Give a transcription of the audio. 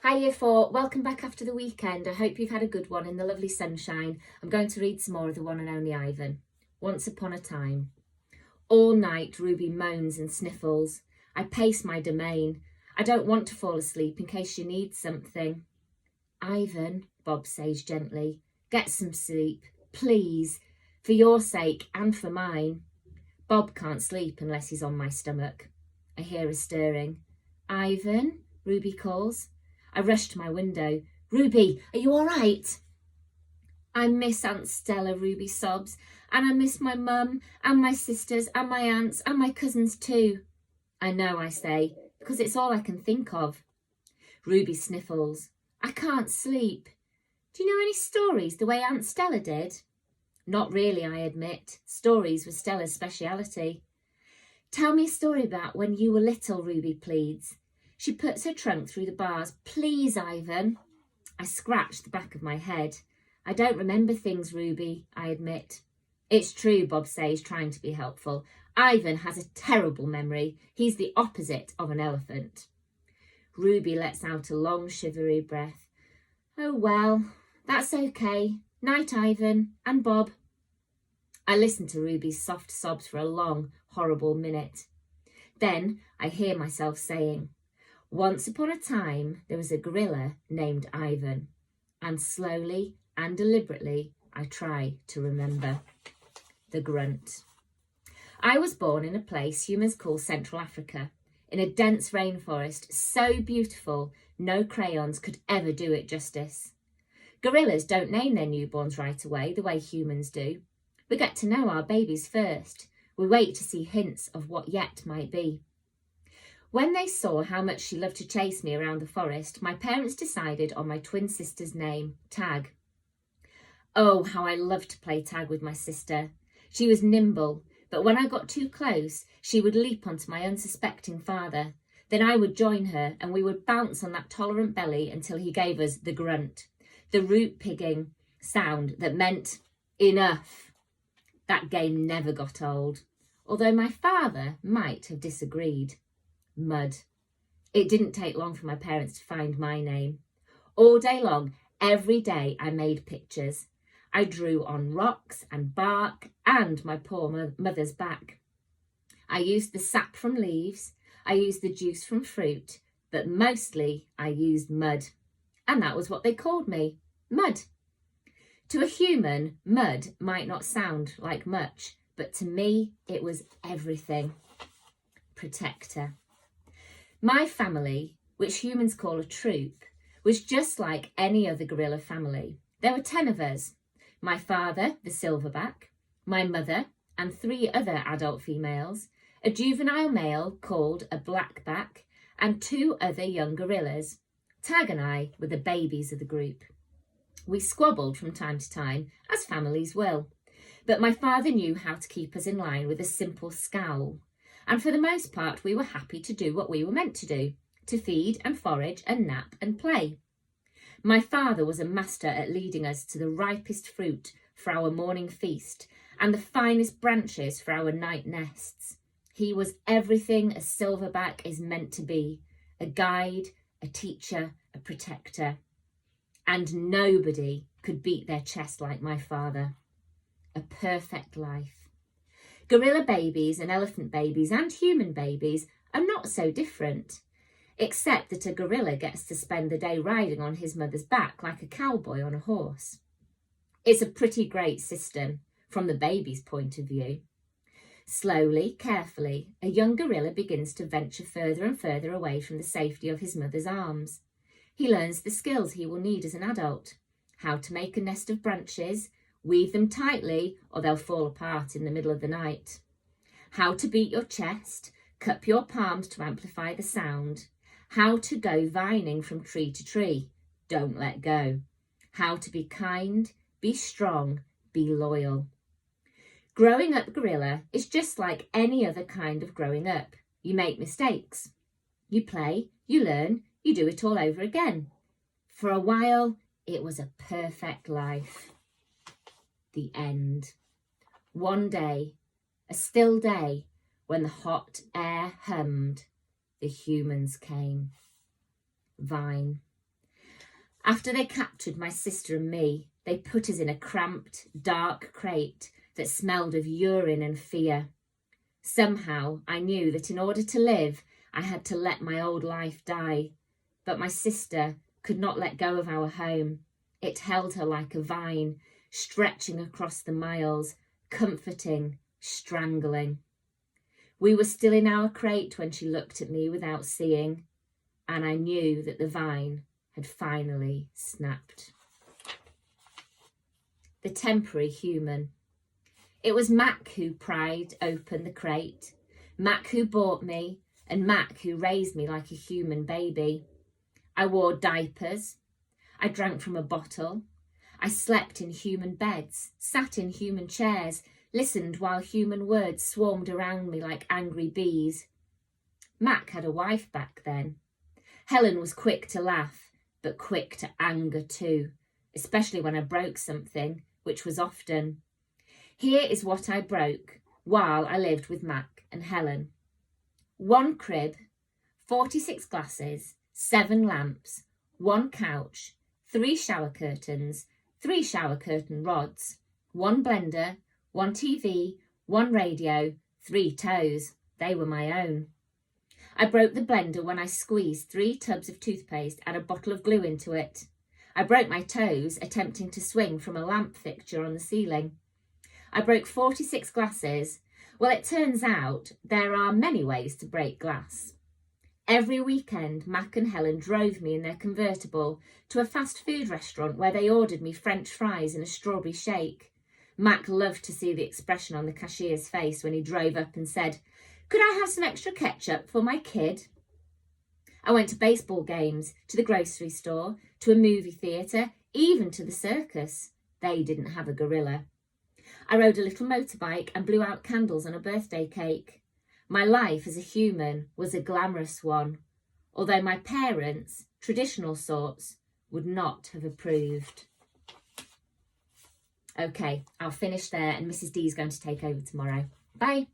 Hi Year 4, welcome back after the weekend. I hope you've had a good one in the lovely sunshine. I'm going to read some more of the one and only Ivan. Once upon a time. All night Ruby moans and sniffles. I pace my domain. I don't want to fall asleep in case she needs something. Ivan, Bob says gently, get some sleep, please, for your sake and for mine. Bob can't sleep unless he's on my stomach. I hear her stirring. Ivan, Ruby calls. I rush to my window. Ruby, are you all right? I miss Aunt Stella, Ruby sobs, and I miss my mum and my sisters and my aunts and my cousins too. I know, I say, because it's all I can think of. Ruby sniffles. I can't sleep. Do you know any stories the way Aunt Stella did? Not really, I admit. Stories were Stella's speciality. Tell me a story about when you were little, Ruby pleads. She puts her trunk through the bars. Please, Ivan. I scratch the back of my head. I don't remember things, Ruby, I admit. It's true, Bob says, trying to be helpful. Ivan has a terrible memory. He's the opposite of an elephant. Ruby lets out a long, shivery breath. Oh, well, that's okay. Night, Ivan, and Bob. I listen to Ruby's soft sobs for a long, horrible minute. Then I hear myself saying, once upon a time, there was a gorilla named Ivan, and slowly and deliberately, I try to remember. The grunt. I was born in a place humans call Central Africa, in a dense rainforest so beautiful no crayons could ever do it justice. Gorillas don't name their newborns right away the way humans do. We get to know our babies first. We wait to see hints of what yet might be. When they saw how much she loved to chase me around the forest, my parents decided on my twin sister's name, Tag. Oh, how I loved to play tag with my sister. She was nimble, but when I got too close, she would leap onto my unsuspecting father. Then I would join her and we would bounce on that tolerant belly until he gave us the grunt, the root pigging sound that meant enough. That game never got old, although my father might have disagreed. Mud. It didn't take long for my parents to find my name. All day long, every day I made pictures. I drew on rocks and bark and my poor mother's back. I used the sap from leaves, I used the juice from fruit, but mostly I used mud. And that was what they called me, Mud. To a human, mud might not sound like much, but to me it was everything. Protector. My family, which humans call a troop, was just like any other gorilla family. There were 10 of us. My father, the silverback, my mother, and 3 other adult females, a juvenile male called a blackback, and 2 other young gorillas. Tag and I were the babies of the group. We squabbled from time to time, as families will, but my father knew how to keep us in line with a simple scowl. And for the most part, we were happy to do what we were meant to do, to feed and forage and nap and play. My father was a master at leading us to the ripest fruit for our morning feast and the finest branches for our night nests. He was everything a silverback is meant to be, a guide, a teacher, a protector. And nobody could beat their chest like my father. A perfect life. Gorilla babies and elephant babies and human babies are not so different, except that a gorilla gets to spend the day riding on his mother's back like a cowboy on a horse. It's a pretty great system from the baby's point of view. Slowly, carefully, a young gorilla begins to venture further and further away from the safety of his mother's arms. He learns the skills he will need as an adult, how to make a nest of branches, weave them tightly or they'll fall apart in the middle of the night. How to beat your chest, cup your palms to amplify the sound. How to go vining from tree to tree. Don't let go. How to be kind, be strong, be loyal. Growing up gorilla is just like any other kind of growing up. You make mistakes. You play, you learn, you do it all over again. For a while, it was a perfect life. The end. One day, a still day, when the hot air hummed, the humans came. Vine. After they captured my sister and me, they put us in a cramped, dark crate that smelled of urine and fear. Somehow I knew that in order to live, I had to let my old life die. But my sister could not let go of our home. It held her like a vine, stretching across the miles, comforting, strangling. We were still in our crate when she looked at me without seeing, and I knew that the vine had finally snapped. The temporary human. It was Mac who pried open the crate, Mac who bought me, and Mac who raised me like a human baby. I wore diapers, I drank from a bottle, I slept in human beds, sat in human chairs, listened while human words swarmed around me like angry bees. Mac had a wife back then. Helen was quick to laugh, but quick to anger too, especially when I broke something, which was often. Here is what I broke while I lived with Mac and Helen. 1 crib, 46 glasses, 7 lamps, 1 couch, 3 shower curtains, 3 shower curtain rods, 1 blender, 1 TV, 1 radio, 3 toes. They were my own. I broke the blender when I squeezed 3 tubs of toothpaste and a bottle of glue into it. I broke my toes attempting to swing from a lamp fixture on the ceiling. I broke 46 glasses. Well, it turns out there are many ways to break glass. Every weekend, Mac and Helen drove me in their convertible to a fast food restaurant where they ordered me French fries and a strawberry shake. Mac loved to see the expression on the cashier's face when he drove up and said, "Could I have some extra ketchup for my kid?" I went to baseball games, to the grocery store, to a movie theatre, even to the circus. They didn't have a gorilla. I rode a little motorbike and blew out candles on a birthday cake. My life as a human was a glamorous one, although my parents, traditional sorts, would not have approved. Okay, I'll finish there and Mrs. D is going to take over tomorrow. Bye.